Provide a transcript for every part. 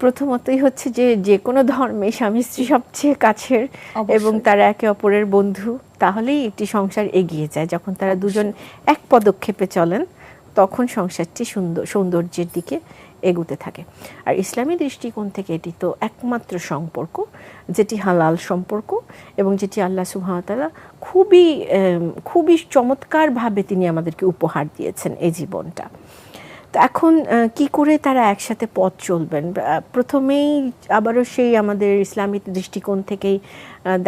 প্রথমতই হচ্ছে যে যে কোনো ধর্মে স্বামী স্ত্রী সবচেয়ে কাছের এবং তারা একে অপরের বন্ধু, তাহলেই একটি সংসার এগিয়ে যায়। যখন তারা দুজন এক পদক্ষেপে চলেন তখন সংসারটি সৌন্দর্যের দিকে এগুতে থাকে। আর ইসলামী দৃষ্টিকোণ থেকে এটি তো একমাত্র সম্পর্ক যেটি হালাল সম্পর্ক এবং যেটি আল্লাহ সুবহানাহু ওয়া তাআলা খুবই চমৎকারভাবে তিনি আমাদেরকে উপহার দিয়েছেন এই জীবনটা। তো এখন কি করে তারা একসাথে পথ চলবেন, প্রথমেই আবারও সেই আমাদের ইসলামিক দৃষ্টিকোণ থেকেই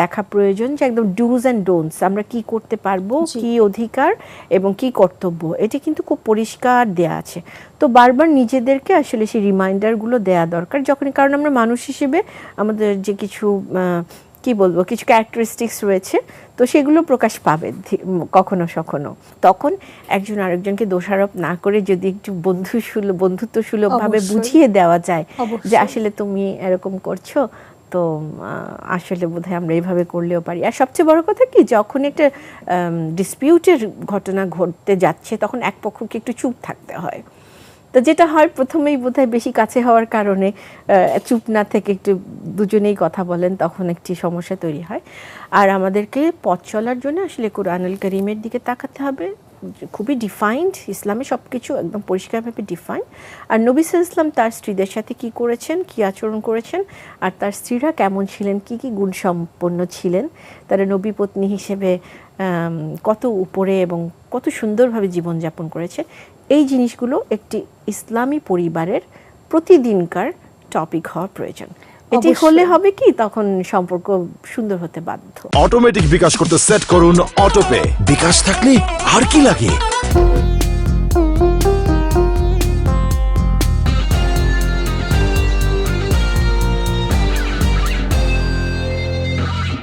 দেখা প্রয়োজন যে একদম ডুজ অ্যান্ড ডোন্টস, আমরা কি করতে পারবো, কি অধিকার এবং কি কর্তব্য, এটি কিন্তু খুব পরিষ্কার দেয়া আছে। তো বারবার নিজেদেরকে আসলে সেই রিমাইন্ডারগুলো দেয়া দরকার যখনই, কারণ আমরা মানুষ হিসেবে আমাদের যে কিছু কি বলবো কিছু ক্যারেক্টারিস্টিক্স রয়েছে, তো সেগুলো প্রকাশ পাবে কখনো কখনো। তখন একজন আরেকজনকে দোষারোপ না করে যদি একটু বন্ধুত্ব সুলভভাবে বুঝিয়ে দেওয়া যায় যে আসলে তুমি এরকম করছো, তো আসলে বোধহয় আমরা এইভাবে করলেও পারি। আর সবচেয়ে বড় কথা কি, যখন একটা ডিসপিউটের ঘটনা ঘটতে যাচ্ছে তখন এক পক্ষকে একটু চুপ থাকতে হয়। তো যেটা হয় প্রথমেই বোধহয় বেশি কাছে হওয়ার কারণে চুপ না থেকে একটু দুজনেই কথা বলেন, তখন একটি সমস্যা তৈরি হয়। আর আমাদেরকে পথ চলার জন্য আসলে কুরআনুল কারীমের দিকে তাকাতে হবে, খুবই ডিফাইন্ড, ইসলামে সব কিছু একদম পরিষ্কারভাবে ডিফাইন। আর নবী সাল্লাল্লাহু আলাইহি ওয়াসাল্লাম তার স্ত্রীদের সাথে কি করেছেন, কি আচরণ করেছেন, আর তার স্ত্রীরা কেমন ছিলেন, কি কি গুণসম্পন্ন ছিলেন, তারা নবী পত্নী হিসেবে কত উপরে এবং কত সুন্দরভাবে জীবনযাপন করেছে, এই জিনিসগুলো একটি ইসলামী পরিবারের প্রতিদিনকার টপিক হওয়া প্রয়োজন। এটি হলে হবে কি, তখন সম্পর্ক সুন্দর হতে বাধ্য। অটোমেটিক বিকাশ করতে সেট করুন অটোপে। বিকাশ থাকলে আর কি লাগে।